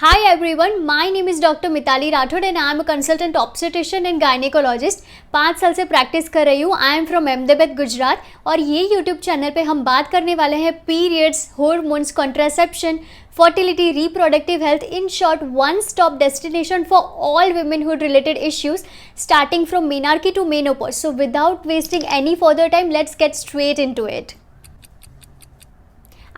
Hi everyone, my name is Dr. Mitali Rathod and I am a consultant obstetrician and gynecologist. 5 साल से practice कर रही हूँ. I am from Ahmedabad Gujarat और ये यूट्यूब चैनल पे हम बात करने वाले हैं periods, hormones, contraception, fertility, reproductive health, in short one stop destination for all womanhood related issues starting from menarche to menopause. So without wasting any further time, let's get straight into it.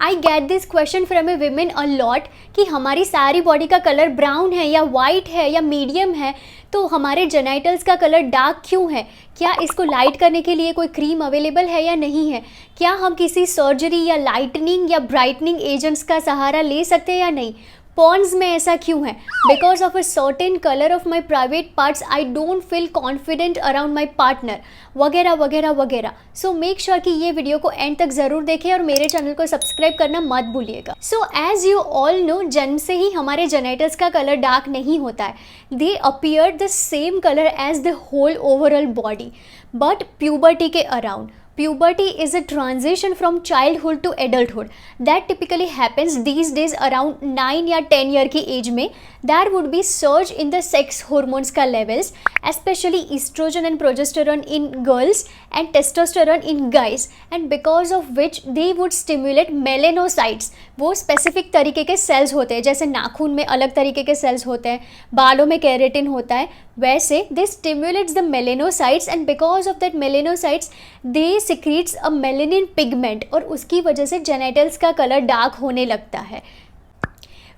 I get this question from A women a lot कि हमारी सारी body का colour brown है या white है या medium है, तो हमारे जेनाइटल्स का कलर डार्क क्यों है? क्या इसको लाइट करने के लिए कोई क्रीम अवेलेबल है या नहीं है? क्या हम किसी सर्जरी या लाइटनिंग या ब्राइटनिंग एजेंट्स का सहारा ले सकते हैं या नहीं? पॉन्स में ऐसा क्यों है? Because of a certain colour of my private parts I don't feel confident around my partner, वगैरह वगैरह वगैरह. सो मेक श्योर कि ये वीडियो को एंड तक ज़रूर देखें और मेरे चैनल को सब्सक्राइब करना मत भूलिएगा. So as you all know, जन्म से ही हमारे जेनाइटल्स का कलर डार्क नहीं होता है. They appear the same colour as the whole overall body, but puberty के around. Puberty is a transition from childhood to adulthood that typically happens these days around 9 या 10 year की as में. There would be surge in the sex hormones का levels, especially estrogen and progesterone in girls and testosterone in guys, and because of which they would stimulate melanocytes. वो specific तरीके के sales होते हैं, जैसे नाखून में अलग तरीके के सेल्स होते हैं, बालों में केराटिन होता है, वैसे they stimulates the melanocytes and because of that melanocytes they secretes a melanin pigment और उसकी वजह से जेनाइटल्स का कलर डार्क होने लगता है.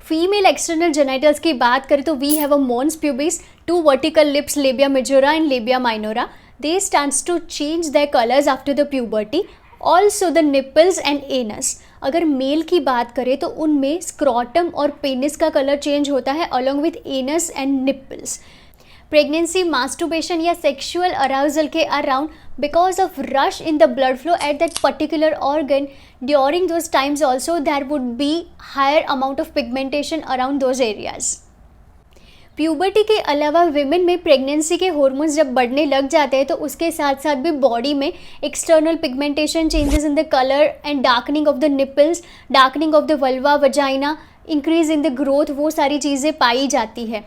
फीमेल एक्सटर्नल जेनाइटल्स की बात करें तो we have a mons pubis, 2 vertical lips, labia majora and labia minora. They starts to change their colours after the puberty. Also the nipples and anus. अगर male की बात करें तो उनमें स्क्रॉटम और पेनिस का कलर चेंज होता है along with anus and nipples. Pregnancy, masturbation या सेक्सुअल अराउजल के around because of rush in the blood flow at that particular organ during those times also there would be higher amount of pigmentation around those areas. Puberty के अलावा women में pregnancy के hormones जब बढ़ने लग जाते हैं तो उसके साथ साथ भी बॉडी में external pigmentation, changes in the colour and darkening of the nipples, darkening of the vulva, vagina, increase in the growth, वो सारी चीज़ें पाई जाती है.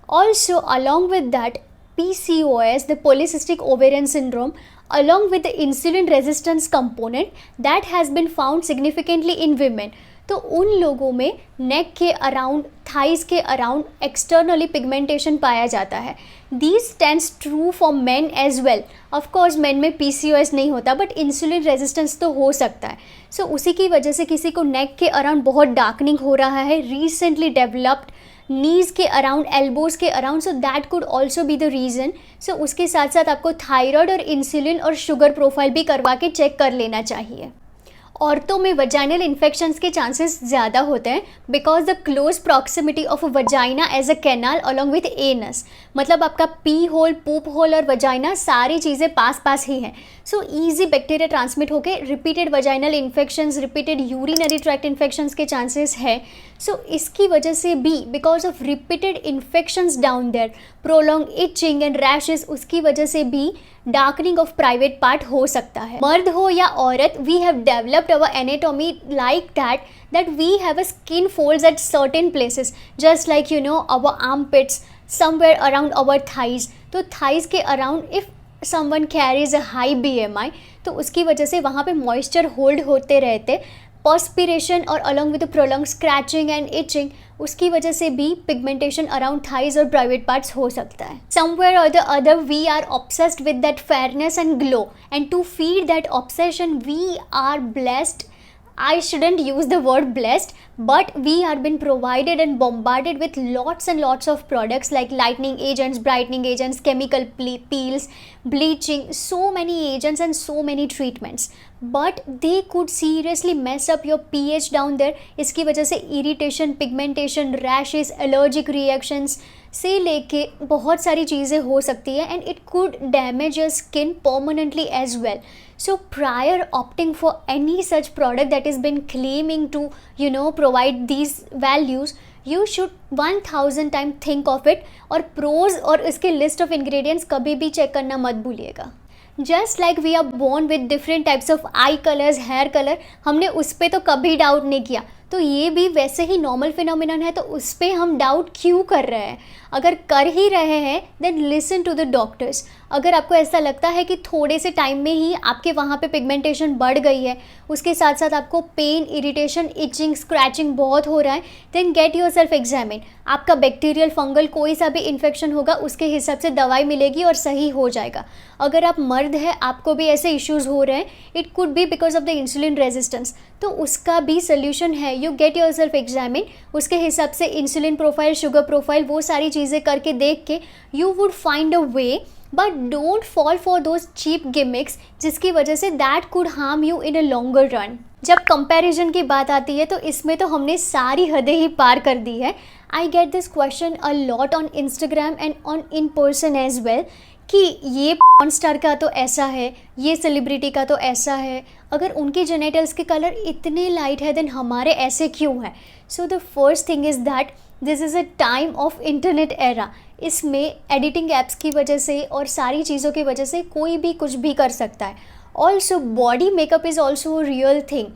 Also, along with that, PCOS, the polycystic ovarian syndrome, along with the insulin resistance component, that has been found significantly in women. तो उन लोगों में नेक के अराउंड, थाइस के अराउंड एक्सटर्नली पिगमेंटेशन पाया जाता है. These stands true for men as well. Of course, men में PCOS नहीं होता, बट इंसुलिन रेजिस्टेंस तो हो सकता है. सो उसी की वजह से किसी को नेक के अराउंड बहुत डार्कनिंग हो रहा है, रिसेंटली डेवलप्ड, नीज़ के अराउंड, एल्बोज के around, so that could also be the reason. So उसके साथ साथ आपको थायराइड और इंसुलिन और शुगर प्रोफाइल भी करवा के चेक कर लेना चाहिए. औरतों में वजाइनल इन्फेक्शंस के चांसेस ज़्यादा होते हैं because the close proximity of vagina as a canal along with anus. मतलब आपका पी होल, पूप होल और वजाइना सारी चीज़ें पास पास ही हैं. सो ईजी बैक्टीरिया ट्रांसमिट होकर repeated vaginal infections, repeated urinary tract infections के चांसेस है. सो इसकी वजह से भी because of repeated infections down there, prolong itching and rashes, उसकी वजह से भी डार्कनिंग ऑफ प्राइवेट पार्ट हो सकता है. मर्द हो या औरत, we have developed our anatomy like that we have a skin folds at certain places, just like you know our armpits, somewhere around our thighs. तो थाइज के around if someone carries a high BMI तो उसकी वजह से वहाँ पे moisture hold होते रहते, पर्सपिरेशन और along with prolong scratching and itching, उसकी वजह से भी पिगमेंटेशन अराउंड थाइज और प्राइवेट पार्ट्स हो सकता है. समवेयर और the other we are obsessed with that fairness and glow, and to feed that obsession we are blessed. I shouldn't use the word blessed, but we are been provided and bombarded with lots and lots of products like lightening agents, brightening agents, chemical peels, bleaching, so many agents and so many treatments. But they could seriously mess up your pH down there. इसकी वजह से irritation, pigmentation, rashes, allergic reactions से लेके बहुत सारी चीज़ें हो सकती है, and it could damage your skin permanently as well. So prior opting for any such product that has been claiming to provide these values, you should 1000 times think of it, और pros और इसके list of ingredients कभी भी check करना मत भूलिएगा. Just like we are born with different types of eye colours, hair colour, हमने उस पर तो कभी डाउट नहीं किया. तो ये भी वैसे ही नॉर्मल फिनोमिनन है, तो उस पर हम डाउट क्यों कर रहे हैं? अगर कर ही रहे हैं then listen to the doctors. अगर आपको ऐसा लगता है कि थोड़े से टाइम में ही आपके वहाँ पे पिगमेंटेशन बढ़ गई है, उसके साथ साथ आपको पेन, इरिटेशन, इचिंग, स्क्रैचिंग बहुत हो रहा है, then get yourself examine. आपका बैक्टीरियल, फंगल कोई सा भी इन्फेक्शन होगा उसके हिसाब से दवाई मिलेगी और सही हो जाएगा। अगर आप मर्द हैं, आपको भी ऐसे इश्यूज़ हो रहे हैं, it could be because of the insulin resistance, तो उसका भी सोल्यूशन है। You get yourself examine, उसके हिसाब से इंसुलिन प्रोफाइल, शुगर प्रोफाइल, वो सारी चीज़ें करके देख के you would find a way, but don't fall for those cheap gimmicks जिसकी वजह से that could harm you in a longer run. जब कंपैरिजन की बात आती है तो इसमें तो हमने सारी हदें ही पार कर दी है। I get this question a lot on Instagram and on in person as well कि ये पॉर्न स्टार का तो ऐसा है, ये सेलिब्रिटी का तो ऐसा है, अगर उनके जेनिटल्स के कलर इतने लाइट है देन हमारे ऐसे क्यों है? So the first thing is that this is a time of internet era. इसमें एडिटिंग ऐप्स की वजह से और सारी चीज़ों की वजह से कोई भी कुछ भी कर सकता है। Also body makeup is also a real thing.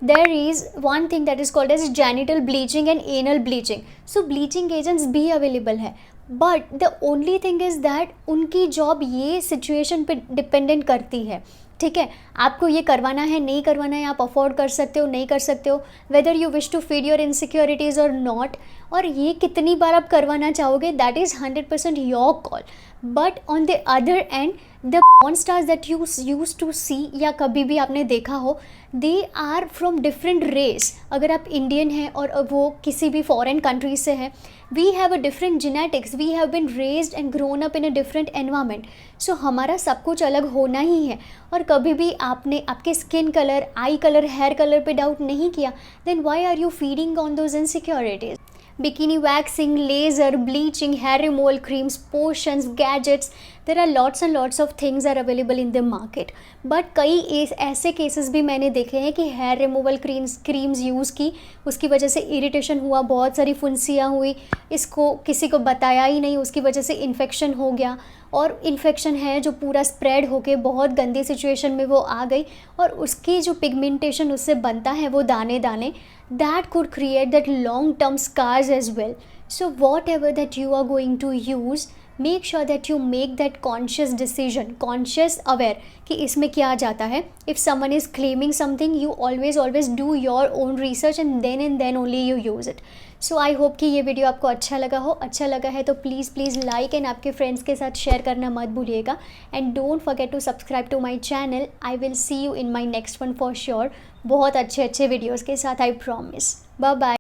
There is one thing that is called as genital bleaching and anal bleaching. So bleaching agents भी available है, but the only thing is that उनकी job ये situation पे dependent करती है। ठीक है, आपको ये करवाना है, नहीं करवाना है, आप अफोर्ड कर सकते हो, नहीं कर सकते हो, whether you wish to feed your insecurities और नॉट, और ये कितनी बार आप करवाना चाहोगे that is 100% your call. But on the other end the porn stars that you use to see या कभी भी आपने देखा हो, they are from different race. अगर आप इंडियन हैं और वो किसी भी फॉरेन कंट्री से हैं, we have a different genetics, we have been raised and grown up in a different environment. So हमारा सब कुछ अलग होना ही है। और कभी भी आपने आपके skin colour, eye colour, hair colour पे डाउट नहीं किया, then why are you feeding on those insecurities? Bikini waxing, laser, bleaching, hair removal creams, potions, gadgets, there are lots and lots of things are available in the market. But कई ऐसे cases भी मैंने देखे हैं कि hair removal creams use की, उसकी वजह से इरिटेशन हुआ, बहुत सारी फुंसियाँ हुई, इसको किसी को बताया ही नहीं, उसकी वजह से इन्फेक्शन हो गया, और इन्फेक्शन है जो पूरा स्प्रेड होके बहुत गंदी सिचुएशन में वो आ गई, और उसकी जो पिगमेंटेशन उससे बनता है वो दाने दाने, that could create that long term scars as well. So whatever that you are going to use, make sure that you make that conscious decision, conscious aware कि इसमें क्या जाता है. If someone is claiming something, you always do your own research and then only you use it. So I hope कि ये video आपको अच्छा लगा हो. अच्छा लगा है तो प्लीज़ लाइक एंड आपके फ्रेंड्स के साथ शेयर करना मत भूलिएगा. And don't forget to subscribe to my channel. I will see you in my next one for sure. बहुत अच्छे वीडियोज़ के साथ, आई प्रॉमिस. Bye bye.